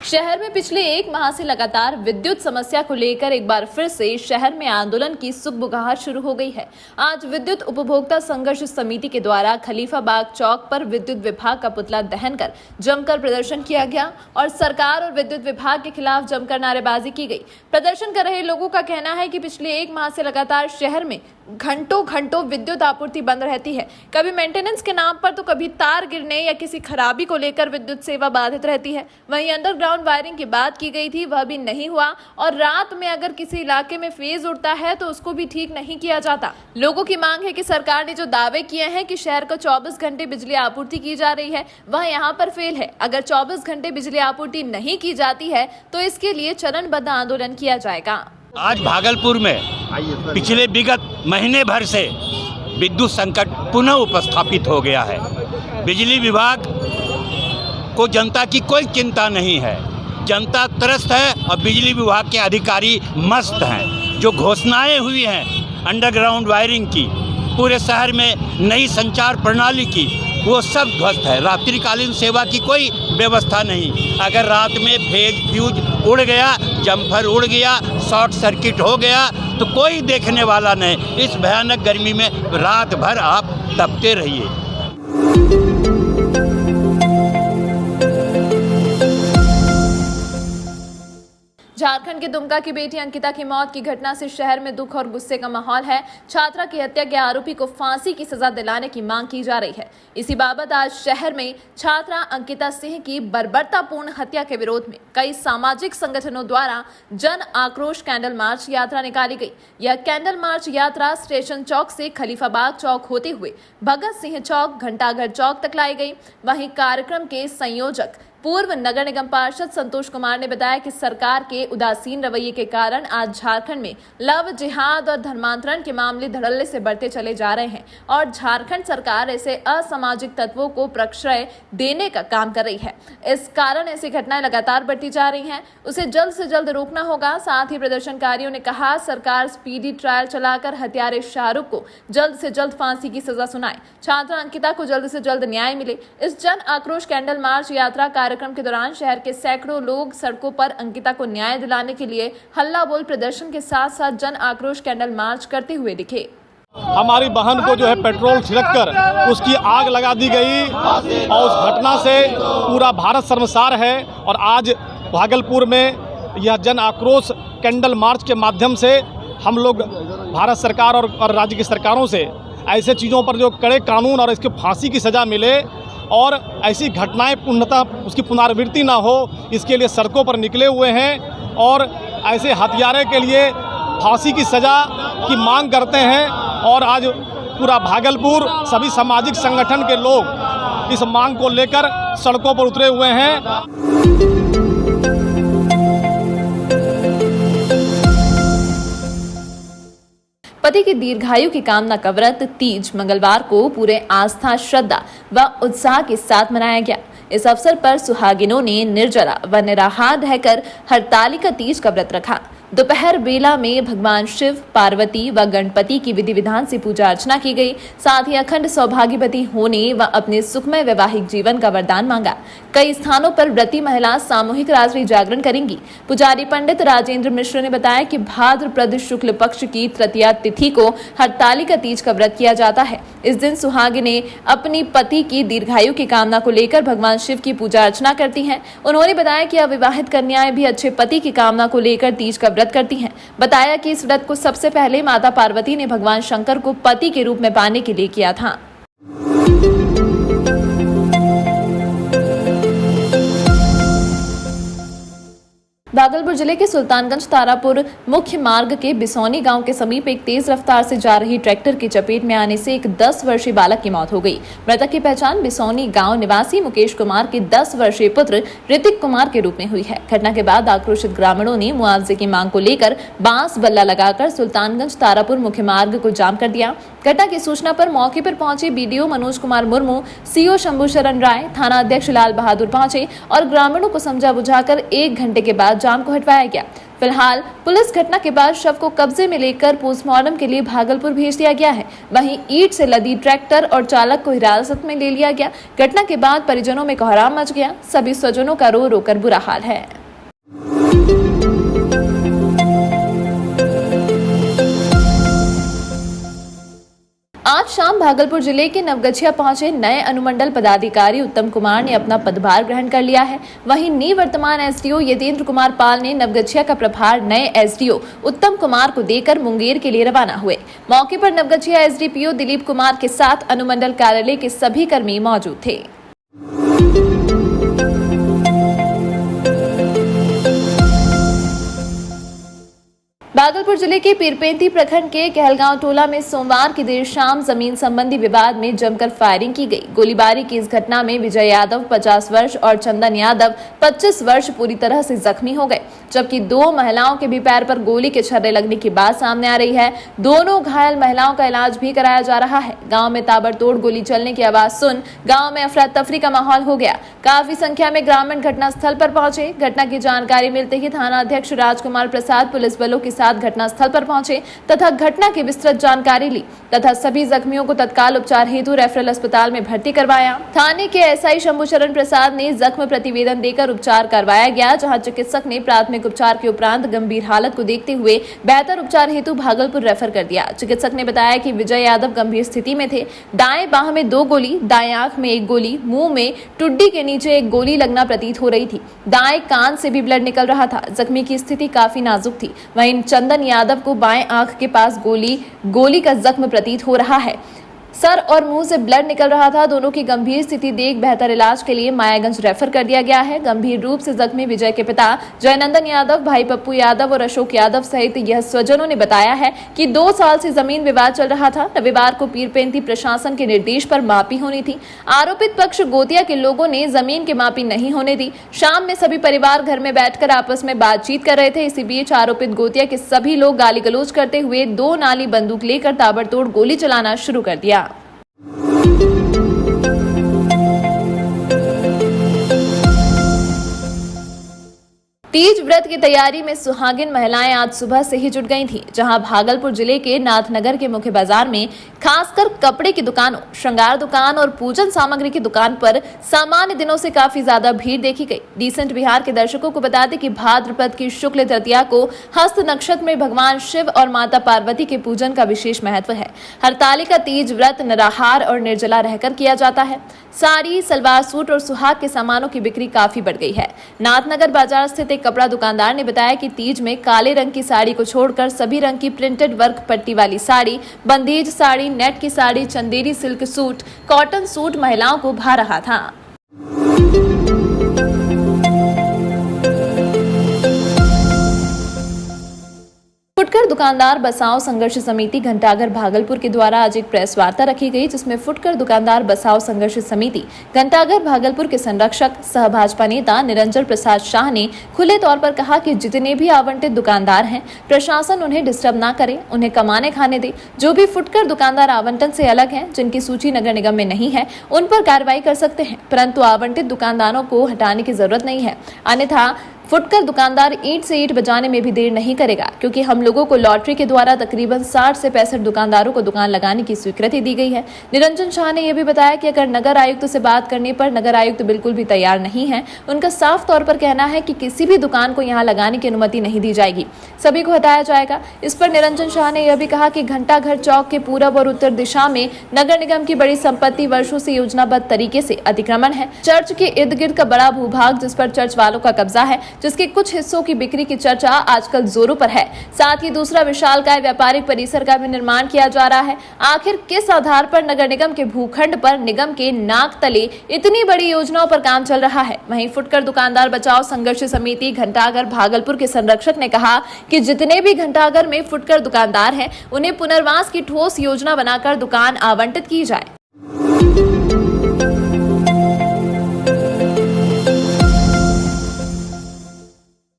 शहर में पिछले एक माह से लगातार विद्युत समस्या को लेकर एक बार फिर से शहर में आंदोलन की सुगबुगाहट शुरू हो गई है। आज विद्युत उपभोक्ता संघर्ष समिति के द्वारा खलीफाबाग चौक पर विद्युत विभाग का पुतला दहन कर जमकर प्रदर्शन किया गया और सरकार और विद्युत विभाग के खिलाफ जमकर नारेबाजी की गई। प्रदर्शन कर रहे लोगों का कहना है कि पिछले एक माह से लगातार शहर में घंटों विद्युत आपूर्ति बंद रहती है। कभी मेंटेनेंस के नाम पर तो कभी तार गिरने या किसी खराबी को लेकर विद्युत सेवा बाधित रहती है। वहीं अंडरग्राउंड वायरिंग की बात की गई थी, वह भी नहीं हुआ और रात में अगर किसी इलाके में फेज उड़ता है तो उसको भी ठीक नहीं किया जाता। लोगों की मांग है कि सरकार ने जो दावे किए हैं कि शहर को 24 घंटे बिजली आपूर्ति की जा रही है, वह यहाँ पर फेल है। अगर 24 घंटे बिजली आपूर्ति नहीं की जाती है तो इसके लिए चरणबद्ध आंदोलन किया जाएगा। आज भागलपुर में पिछले विगत महीने भर से विद्युत संकट पुनः उपस्थापित हो गया है। बिजली विभाग को जनता की कोई चिंता नहीं है, जनता त्रस्त है और बिजली विभाग के अधिकारी मस्त हैं। जो घोषणाएं हुई हैं अंडरग्राउंड वायरिंग की, पूरे शहर में नई संचार प्रणाली की, वो सब ध्वस्त है। रात्रिकालीन सेवा की कोई व्यवस्था नहीं। अगर रात में फ्यूज उड़ गया, जम्फर उड़ गया, शॉर्ट सर्किट हो गया तो कोई देखने वाला नहीं। इस भयानक गर्मी में रात भर आप तपते रहिए। झारखंड के दुमका की बेटी अंकिता की मौत की घटना से शहर में दुख और गुस्से का माहौल है। छात्रा की हत्या के आरोपी को फांसी की सजा दिलाने की मांग की जा रही है। इसी बाबत आज शहर में छात्रा अंकिता सिंह की बर्बरतापूर्ण हत्या के विरोध में कई सामाजिक संगठनों द्वारा जन आक्रोश कैंडल मार्च यात्रा निकाली गई। यह कैंडल मार्च यात्रा स्टेशन चौक से खलीफाबाग चौक होते हुए भगत सिंह चौक, घंटाघर चौक तक लाई गई। वहीं कार्यक्रम के संयोजक पूर्व नगर निगम पार्षद संतोष कुमार ने बताया कि सरकार के उदासीन रवैये के कारण आज झारखंड में लव जिहाद और धर्मांतरण के मामले धड़ल्ले से बढ़ते चले जा रहे हैं और झारखंड सरकार ऐसे असामाजिक तत्वों को प्रश्रय देने का काम कर रही है। इस कारण ऐसी घटनाएं लगातार बढ़ती जा रही हैं, उसे जल्द से जल्द रोकना होगा। साथ ही प्रदर्शनकारियों ने कहा सरकार स्पीडी ट्रायल चलाकर हत्यारे शाहरुख को जल्द से जल्द फांसी की सजा सुनाए, छात्रा अंकिता को जल्द से जल्द न्याय मिले। इस जन आक्रोश कैंडल मार्च यात्रा कार्यक्रम के दौरान शहर के सैकड़ों लोग सड़कों पर अंकिता को न्याय दिलाने के लिए हल्ला बोल प्रदर्शन के साथ साथ जन आक्रोश कैंडल मार्च करते हुए दिखे। हमारी बहन को जो है पेट्रोल छिड़ककर उसकी आग लगा दी गई और उस घटना से पूरा भारत शर्मसार है। और आज भागलपुर में यह जन आक्रोश कैंडल मार्च के माध्यम से हम लोग भारत सरकार और राज्य की सरकारों से ऐसे चीज़ों पर जो कड़े कानून और इसकी फांसी की सज़ा मिले और ऐसी घटनाएं पूर्णतः उसकी पुनरावृत्ति ना हो, इसके लिए सड़कों पर निकले हुए हैं और ऐसे हत्यारे के लिए फांसी की सज़ा की मांग करते हैं। और आज पूरा भागलपुर सभी सामाजिक संगठन के लोग इस मांग को लेकर सड़कों पर उतरे हुए हैं। पति की दीर्घायु की कामना का व्रत तीज मंगलवार को पूरे आस्था, श्रद्धा व उत्साह के साथ मनाया गया। इस अवसर पर सुहागिनों ने निर्जला व निराहार रहकर हरतालिका तीज का व्रत रखा। दोपहर बेला में भगवान शिव, पार्वती व गणपति की विधि विधान से पूजा अर्चना की गई। साथ ही अखंड सौभाग्यवती होने व अपने सुखमय वैवाहिक जीवन का वरदान मांगा। कई स्थानों पर व्रती महिला सामूहिक रात्रि जागरण करेंगी। पुजारी पंडित राजेंद्र मिश्र ने बताया कि भाद्रपद शुक्ल पक्ष की तृतीया तिथि को हरतालिका तीज का व्रत किया जाता है। इस दिन सुहागिनें अपनी पति की दीर्घायु की कामना को लेकर भगवान शिव की पूजा अर्चना करती हैं। उन्होंने बताया कि अविवाहित कन्याएं भी अच्छे पति की कामना को लेकर तीज का व्रत करती हैं। बताया कि इस व्रत को सबसे पहले माता पार्वती ने भगवान शंकर को पति के रूप में पाने के लिए किया था। भागलपुर जिले के सुल्तानगंज तारापुर मुख्य मार्ग के बिसौनी गांव के समीप एक तेज रफ्तार से जा रही ट्रैक्टर की चपेट में आने से एक 10 वर्षीय बालक की मौत हो गई। मृतक की पहचान बिसौनी गांव निवासी मुकेश कुमार के 10 वर्षीय पुत्र ऋतिक कुमार के रूप में हुई है। घटना के बाद आक्रोशित ग्रामीणों ने मुआवजे की मांग को लेकर बांस बल्ला लगाकर सुल्तानगंज तारापुर मुख्य मार्ग को जाम कर दिया। घटना की सूचना पर मौके पर पहुंचे बीडीओ मनोज कुमार मुर्मू, सीओ शंभू शरण राय, थाना अध्यक्ष लाल बहादुर पहुंचे और ग्रामीणों को समझा बुझाकर 1 घंटे के बाद जाम को हटवाया गया। फिलहाल पुलिस घटना के बाद शव को कब्जे में लेकर पोस्टमार्टम के लिए भागलपुर भेज दिया गया है। वहीं ईंट से लदी ट्रैक्टर और चालक को हिरासत में ले लिया गया। घटना के बाद परिजनों में कोहराम मच गया। सभी स्वजनों का रो रो कर बुरा हाल है। आज शाम भागलपुर जिले के नवगछिया पहुंचे नए अनुमंडल पदाधिकारी उत्तम कुमार ने अपना पदभार ग्रहण कर लिया है। वहीं निवर्तमान एसडीओ यतेंद्र कुमार पाल ने नवगछिया का प्रभार नए एसडीओ उत्तम कुमार को देकर मुंगेर के लिए रवाना हुए। मौके पर नवगछिया एसडीपीओ दिलीप कुमार के साथ अनुमंडल कार्यालय के सभी कर्मी मौजूद थे। भागलपुर जिले के पीरपेंती प्रखंड के कहलगांव टोला में सोमवार की देर शाम जमीन संबंधी विवाद में जमकर फायरिंग की गई। गोलीबारी की इस घटना में विजय यादव 50 वर्ष और चंदन यादव 25 वर्ष पूरी तरह से जख्मी हो गए, जबकि 2 महिलाओं के भी पैर पर गोली के छर्रे लगने की बात सामने आ रही है। दोनों घायल महिलाओं का इलाज भी कराया जा रहा है। गाँव में ताबड़तोड़ गोली चलने की आवाज सुन गाँव में अफरा तफरी का माहौल हो गया। काफी संख्या में ग्रामीण घटनास्थल पर पहुंचे। घटना की जानकारी मिलते ही थाना अध्यक्ष राजकुमार प्रसाद पुलिस बलों के साथ घटनास्थल पर पहुंचे तथा घटना की विस्तृत जानकारी ली तथा सभी जख्मियों को तत्काल उपचार हेतु रेफरल अस्पताल में भर्ती करवाया। थाने के एसआई शंभुचरण प्रसाद ने जख्म प्रतिवेदन देकर उपचार करवाया गया, जहां चिकित्सक ने प्राथमिक उपचार के उपरांत गंभीर हालत को देखते हुए बेहतर उपचार हेतु भागलपुर रेफर कर दिया। चिकित्सक ने बताया कि विजय यादव गंभीर स्थिति में थे। दाएं बाह में 2 गोली, दाएं आंख में 1 गोली, मुंह में टुड्डी के नीचे 1 गोली लगना प्रतीत हो रही थी। दाएं कान से भी ब्लड निकल रहा था। जख्मी की स्थिति काफी नाजुक थी। वहीं चंदन यादव को बाएं आंख के पास गोली का जख्म प्रतीत हो रहा है। सर और मुंह से ब्लड निकल रहा था। दोनों की गंभीर स्थिति देख बेहतर इलाज के लिए मायागंज रेफर कर दिया गया है। गंभीर रूप से जख्मी विजय के पिता जयनंदन यादव, भाई पप्पू यादव और अशोक यादव सहित यह स्वजनों ने बताया है कि 2 साल से जमीन विवाद चल रहा था। रविवार को पीरपेंती प्रशासन के निर्देश पर मापी होनी थी। आरोपित पक्ष गोतिया के लोगों ने जमीन की मापी नहीं होने दी। शाम में सभी परिवार घर में बैठकर आपस में बातचीत कर रहे थे। इसी बीच आरोपित गोतिया के सभी लोग गाली गलौज करते हुए 2 नाली बंदूक लेकर ताबड़तोड़ गोली चलाना शुरू कर दिया। तीज व्रत की तैयारी में सुहागिन महिलाएं आज सुबह से ही जुट गई थीं, जहां भागलपुर जिले के नाथनगर के मुख्य बाजार में खासकर कपड़े की दुकानों, श्रृंगार दुकान और पूजन सामग्री की दुकान पर सामान्य दिनों से काफी ज्यादा भीड़ देखी गई। डिसेंट बिहार के दर्शकों को बता दें कि भाद्रपद की शुक्ल तृतीया को हस्त नक्षत्र में भगवान शिव और माता पार्वती के पूजन का विशेष महत्व है। हरतालिका तीज व्रत निराहार और निर्जला रहकर किया जाता है। साड़ी, सलवार सूट और सुहाग के सामानों की बिक्री काफी बढ़ गई है। नाथनगर बाजार स्थित एक कपड़ा दुकानदार ने बताया कि तीज में काले रंग की साड़ी को छोड़कर सभी रंग की प्रिंटेड वर्क पट्टी वाली साड़ी, बंदेज साड़ी, नेट की sari, Chanderi silk suit, cotton suit महिलाओं को भा रहा था। फुटकर दुकानदार बसाओ संघर्ष समिति घंटाघर भागलपुर के द्वारा आज एक प्रेस वार्ता रखी गई, जिसमें फुटकर दुकानदार बसाओ संघर्ष समिति घंटाघर भागलपुर के संरक्षक सह भाजपा नेता निरंजन प्रसाद शाह ने खुले तौर पर कहा कि जितने भी आवंटित दुकानदार हैं, प्रशासन उन्हें डिस्टर्ब ना करे, उन्हें कमाने खाने दे। जो भी फुटकर दुकानदार आवंटन से अलग हैं, जिनकी सूची नगर निगम में नहीं है, उन पर कार्रवाई कर सकते हैं, परंतु आवंटित दुकानदारों को हटाने की जरूरत नहीं है। अन्यथा फुटकर दुकानदार ईंट से ईंट बजाने में भी देर नहीं करेगा, क्योंकि हम लोगों को लॉटरी के द्वारा तकरीबन 60 से 65 दुकानदारों को दुकान लगाने की स्वीकृति दी गई है। निरंजन शाह ने यह भी बताया कि अगर नगर आयुक्त से बात करने पर नगर आयुक्त बिल्कुल भी तैयार नहीं है। उनका साफ तौर पर कहना है कि किसी भी दुकान को यहाँ लगाने की अनुमति नहीं दी जाएगी, सभी को हटाया जाएगा। इस पर निरंजन शाह ने यह भी कहा कि घंटाघर चौक के पूरब और उत्तर दिशा में नगर निगम की बड़ी संपत्ति वर्षों से योजनाबद्ध तरीके से अतिक्रमण है। चर्च के इर्द गिर्द का बड़ा भूभाग, जिस पर चर्च वालों का कब्जा है, जिसके कुछ हिस्सों की बिक्री की चर्चा आजकल जोरों पर है। साथ ही दूसरा विशालकाय व्यापारिक परिसर का भी निर्माण किया जा रहा है। आखिर किस आधार पर नगर निगम के भूखंड पर निगम के नाक तले इतनी बड़ी योजनाओं पर काम चल रहा है? वहीं फुटकर दुकानदार बचाओ संघर्ष समिति घंटाघर भागलपुर के संरक्षक ने कहा कि जितने भी घंटाघर में फुटकर दुकानदार हैं, उन्हें पुनर्वास की ठोस योजना बनाकर दुकान आवंटित की जाए।